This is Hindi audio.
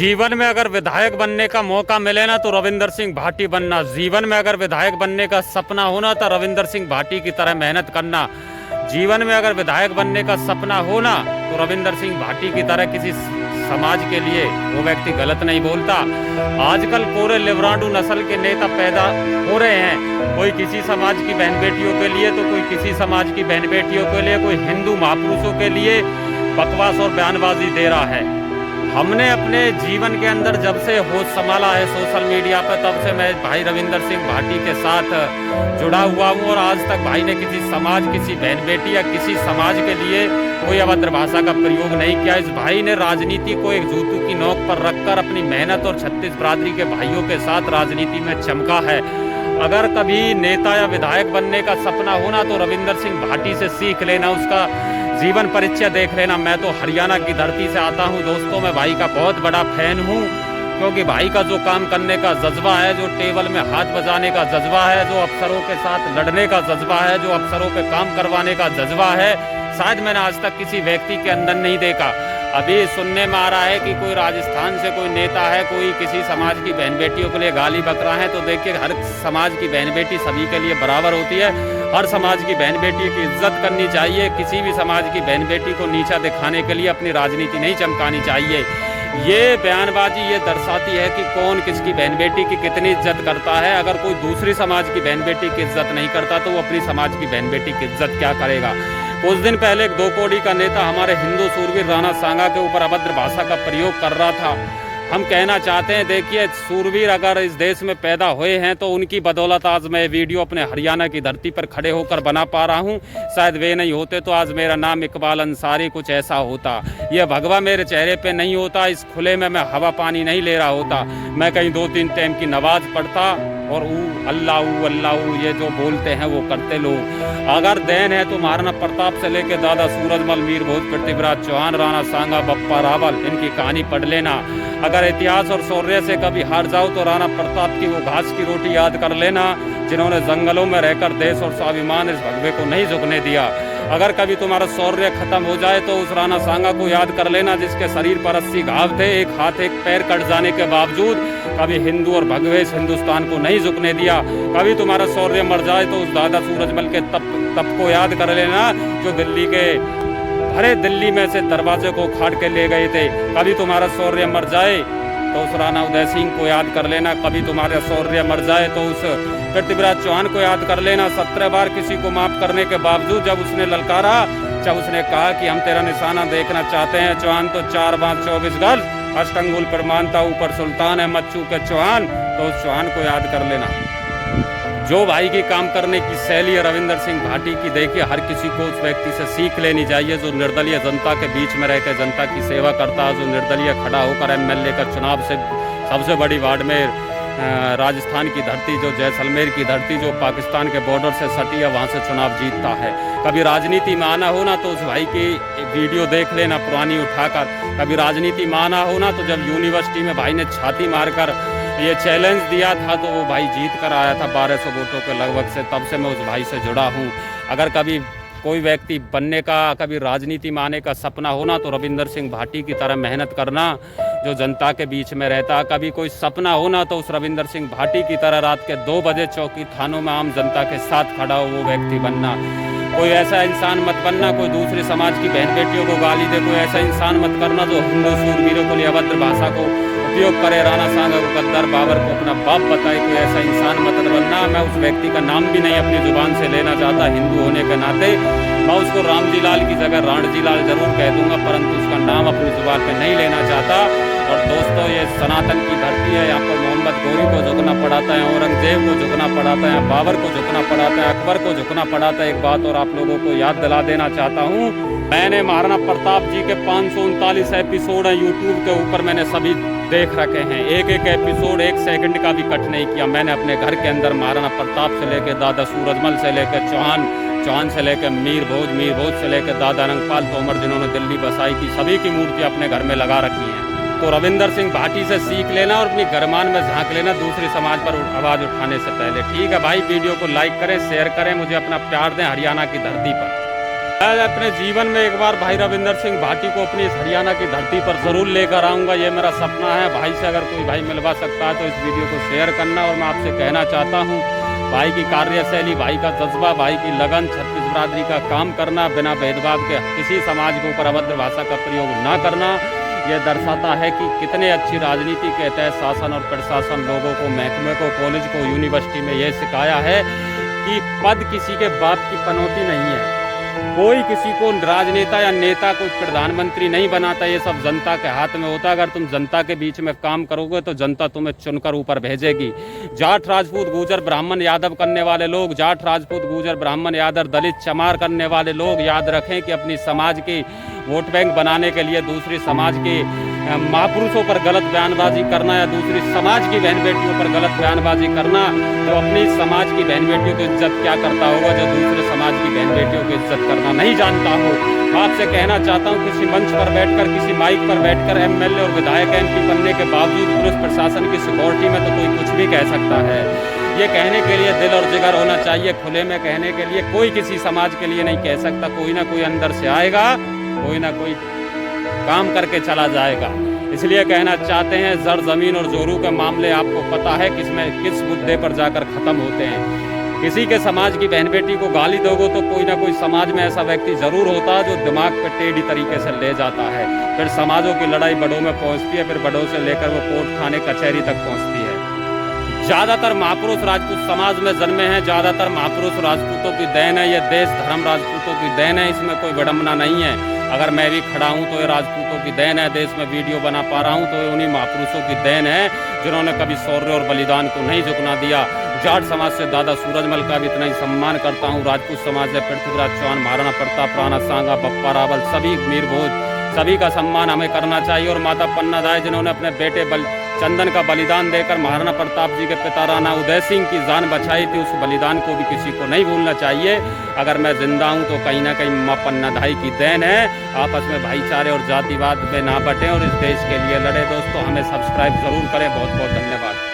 जीवन में अगर विधायक बनने का मौका मिले ना तो रविंदर सिंह भाटी बनना। जीवन में अगर विधायक बनने का सपना होना तो रविंदर सिंह भाटी की तरह मेहनत करना। जीवन में अगर विधायक बनने का सपना हो ना तो रविंदर सिंह भाटी की तरह किसी समाज के लिए वो व्यक्ति गलत नहीं बोलता। आजकल पूरे लिबराडू नस्ल के नेता पैदा हो रहे हैं, कोई किसी समाज की बहन बेटियों के लिए तो कोई किसी समाज की बहन बेटियों के लिए, कोई हिंदू महापुरुषों के लिए बकवास और बयानबाजी दे रहा है। हमने अपने जीवन के अंदर जब से होश संभाला है सोशल मीडिया पर, तब से मैं भाई रविंदर सिंह भाटी के साथ जुड़ा हुआ हूँ और आज तक भाई ने किसी समाज, किसी बहन बेटी या किसी समाज के लिए कोई अभद्र भाषा का प्रयोग नहीं किया। इस भाई ने राजनीति को एक जूतों की नोक पर रखकर अपनी मेहनत और 36 बिरादरी के भाइयों के साथ राजनीति में चमका है। अगर कभी नेता या विधायक बनने का सपना होना तो रविंदर सिंह भाटी से सीख लेना, उसका जीवन परिचय देख लेना। मैं तो हरियाणा की धरती से आता हूं दोस्तों, मैं भाई का बहुत बड़ा फैन हूं, क्योंकि भाई का जो काम करने का जज्बा है, जो टेबल में हाथ बजाने का जज्बा है, जो अफसरों के साथ लड़ने का जज्बा है, जो अफसरों पे काम करवाने का जज्बा है, शायद मैंने आज तक किसी व्यक्ति के अंदर नहीं देखा। अभी सुनने में आ रहा है कि कोई राजस्थान से कोई नेता है, कोई किसी समाज की बहन बेटियों के लिए गाली बक रहा है। तो देखिए, हर समाज की बहन बेटी सभी के लिए बराबर होती है। हर समाज की बहन बेटी की इज्जत करनी चाहिए। किसी भी समाज की बहन बेटी को नीचा दिखाने के लिए अपनी राजनीति नहीं चमकानी चाहिए। ये बयानबाजी ये दर्शाती है कि कौन किसकी बहन बेटी की कितनी इज्जत करता है। अगर कोई दूसरी समाज की बहन बेटी की इज्जत नहीं करता तो वो अपनी समाज की बहन बेटी की इज्जत क्या करेगा। कुछ दिन पहले एक 2 कौड़ी का नेता हमारे हिंदू सूरवीर राणा सांगा के ऊपर अभद्र भाषा का प्रयोग कर रहा था। हम कहना चाहते हैं, देखिए, सूरवीर अगर इस देश में पैदा हुए हैं तो उनकी बदौलत आज मैं वीडियो अपने हरियाणा की धरती पर खड़े होकर बना पा रहा हूं। शायद वे नहीं होते तो आज मेरा नाम इकबाल अंसारी कुछ ऐसा होता। यह भगवा मेरे चेहरे पे नहीं होता, इस खुले में मैं हवा पानी नहीं ले रहा होता। मैं कहीं 2-3 टाइम की नमाज पढ़ता और अल्लाह ये जो बोलते हैं वो करते लोग। अगर देन है तो महाराणा प्रताप से लेके दादा सूरजमल, मीर भोज, पृथ्वीराज चौहान, राणा सांगा, बप्पा रावल, इनकी कहानी पढ़ लेना। अगर इतिहास और शौर्य से कभी हार जाओ तो राणा प्रताप की वो घास की रोटी याद कर लेना, जिन्होंने जंगलों में रहकर देश और स्वाभिमान इस भगवे को नहीं झुकने दिया। अगर कभी तुम्हारा शौर्य खत्म हो जाए तो उस राणा सांगा को याद कर लेना, जिसके शरीर पर 80 घाव थे, एक हाथ एक पैर कट जाने के बावजूद कभी हिंदू और भगवे इस हिंदुस्तान को नहीं झुकने दिया। कभी तुम्हारा शौर्य मर जाए तो उस दादा सूरजमल के तप को याद कर लेना, जो दिल्ली के भरे दिल्ली में से दरवाजे को उखाड़ के ले गए थे। कभी तुम्हारा शौर्य मर जाए तो उस राणा उदय सिंह को याद कर लेना। कभी तुम्हारा शौर्य मर जाए तो उस पृथ्वीराज चौहान को याद कर लेना। 17 बार किसी को माफ करने के बावजूद जब उसने ललकारा, जब उसने कहा कि हम तेरा निशाना देखना चाहते हैं, चौहान तो 4 बार 24 गज, अष्टंगुल पर मानता, ऊपर सुल्तान है मच्छू के चौहान, तो उस चौहान को याद कर लेना। जो भाई की काम करने की शैली है रविंदर सिंह भाटी की, देखिए, हर किसी को उस व्यक्ति से सीख लेनी चाहिए जो निर्दलीय जनता के बीच में रहकर जनता की सेवा करता है, जो निर्दलीय खड़ा होकर MLA का चुनाव से सबसे बड़ी वार्ड में राजस्थान की धरती, जो जैसलमेर की धरती, जो पाकिस्तान के बॉर्डर से सटी है, वहाँ से चुनाव जीतता है। कभी राजनीति में आना हो ना तो उस भाई की वीडियो देख लेना पुरानी उठाकर। कभी राजनीति में आना हो ना तो जब यूनिवर्सिटी में भाई ने छाती मारकर ये चैलेंज दिया था तो वो भाई जीत कर आया था 1200 वोटों के लगभग से, तब से मैं उस भाई से जुड़ा हूँ। अगर कभी कोई व्यक्ति बनने का, कभी राजनीति में आने का सपना होना तो रविंदर सिंह भाटी की तरह मेहनत करना, जो जनता के बीच में रहता। कभी कोई सपना होना तो उस रविंदर सिंह भाटी की तरह रात के 2 बजे चौकी थानों में आम जनता के साथ खड़ा हो वो व्यक्ति बनना। कोई ऐसा इंसान मत बनना कोई दूसरे समाज की बहन बेटियों को गाली दे, कोई ऐसा इंसान मत करना जो हिंदू सूरवीरों के लिए अभद्र भाषा को उपयोग करे, राणा सांगा को गद्दार, बाबर को अपना बाप बताए। कोई ऐसा इंसान मत बनना। मैं उस व्यक्ति का नाम भी नहीं अपनी जुबान से लेना चाहता हिंदू होने के नाते। मैं उसको रामजी लाल की जगह राणजी लाल जरूर कह दूंगा, परंतु उसका नाम अपनी जुबान पे नहीं लेना चाहता। और दोस्तों, ये सनातन की धरती है, यहाँ पर मोहम्मद गौरी को झुकना पड़ाता है, औरंगजेब को झुकना पड़ाता है, बाबर को झुकना पड़ाता है, अकबर को झुकना पड़ाता है। एक बात और आप लोगों को याद दिला देना चाहता हूँ, मैंने महाराणा प्रताप जी के 539 एपिसोड हैं यूट्यूब के ऊपर, मैंने सभी देख रखे हैं। एक एपिसोड 1 सेकंड का भी कट नहीं किया। मैंने अपने घर के अंदर महाराणा प्रताप से लेकर दादा सूरजमल से लेकर चौहान से लेकर मीर भोज से लेकर दादा रंगपाल तोमर, जिन्होंने दिल्ली बसाई की, सभी की मूर्ति अपने घर में लगा रखी है। तो रविंदर सिंह भाटी से सीख लेना और अपनी गरमान में झांक लेना दूसरे समाज पर आवाज़ उठाने से पहले। ठीक है भाई, वीडियो को लाइक करें, शेयर करें, मुझे अपना प्यार दें हरियाणा की धरती पर। मैं अपने जीवन में एक बार भाई रविंदर सिंह भाटी को अपनी इस हरियाणा की धरती पर ज़रूर लेकर आऊँगा। ये मेरा सपना है। भाई से अगर कोई भाई मिलवा सकता है तो इस वीडियो को शेयर करना। और मैं आपसे कहना चाहता हूँ, भाई की कार्यशैली, भाई का जज्बा, भाई की लगन, छत्तीस बरादरी का काम करना, बिना भेदभाव के किसी समाज के ऊपर अभद्र भाषा का प्रयोग न करना, यह दर्शाता है कि कितने अच्छी राजनीति के तहत शासन और प्रशासन लोगों को, महकमे को, कॉलेज को, यूनिवर्सिटी में यह सिखाया है कि पद किसी के बाप की पनौती नहीं है। कोई किसी को राजनेता या नेता को प्रधानमंत्री नहीं बनाता। ये सब जनता के हाथ में होता है। अगर तुम जनता के बीच में काम करोगे तो जनता तुम्हें चुनकर ऊपर भेजेगी। जाट, राजपूत, गुर्जर, ब्राह्मण, यादव करने वाले लोग, जाट, राजपूत, गुर्जर, ब्राह्मण, यादव, दलित, चमार करने वाले लोग याद रखें कि अपनी समाज की वोट बैंक बनाने के लिए दूसरी समाज के महापुरुषों पर गलत बयानबाजी करना या दूसरी समाज की बहन बेटियों पर गलत बयानबाजी करना, तो अपनी समाज की बहन बेटियों की इज्जत क्या करता होगा जो दूसरे समाज की बहन बेटियों की इज्जत करना नहीं जानता हो। मैं आपसे कहना चाहता हूँ, किसी मंच पर बैठकर, किसी माइक पर बैठकर एमएलए और विधायक MP बनने के बावजूद पुलिस प्रशासन की सिक्योरिटी में तो कोई कुछ भी कह सकता है। ये कहने के लिए दिल और जिगर होना चाहिए। खुले में कहने के लिए कोई किसी समाज के लिए नहीं कह सकता। कोई ना कोई अंदर से आएगा, कोई ना कोई काम करके चला जाएगा। इसलिए कहना चाहते हैं, जर जमीन और जोरू के मामले आपको पता है किस मुद्दे पर जाकर खत्म होते हैं। किसी के समाज की बहन बेटी को गाली दोगे तो कोई ना कोई समाज में ऐसा व्यक्ति जरूर होता है जो दिमाग पे टेढ़ी तरीके से ले जाता है। फिर समाजों की लड़ाई बड़ों में पहुंचती है, फिर बड़ों से लेकर वो कोर्ट, थाने, कचहरी तक पहुंचती है। ज़्यादातर महापुरुष राजपूत समाज में जन्मे हैं। ज़्यादातर महापुरुष राजपूतों की देन है। ये देश धर्म राजपूतों की देन है। इसमें कोई विडंबना नहीं है। अगर मैं भी खड़ा हूँ तो ये राजपूतों की देन है। देश में वीडियो बना पा रहा हूँ तो ये उन्हीं महापुरुषों की देन है जिन्होंने कभी शौर्य और बलिदान को नहीं झुकना दिया। जाट समाज से दादा सूरजमल का भी इतना ही सम्मान करता हूँ। राजपूत समाज से पृथ्वीराज चौहान, महाराणा प्रताप, राणा सांगा, बप्पा रावल, सभी मीर भोज, सभी का सम्मान हमें करना चाहिए। और माता पन्नादाय जिन्होंने अपने बेटे चंदन का बलिदान देकर महाराणा प्रताप जी के पिता राणा उदय सिंह की जान बचाई थी, उस बलिदान को भी किसी को नहीं भूलना चाहिए। अगर मैं जिंदा हूं तो कहीं ना कहीं मां पन्नादाई की देन है। आपस में भाईचारे और जातिवाद में ना बटें और इस देश के लिए लड़े। दोस्तों, हमें सब्सक्राइब जरूर करें। बहुत बहुत धन्यवाद।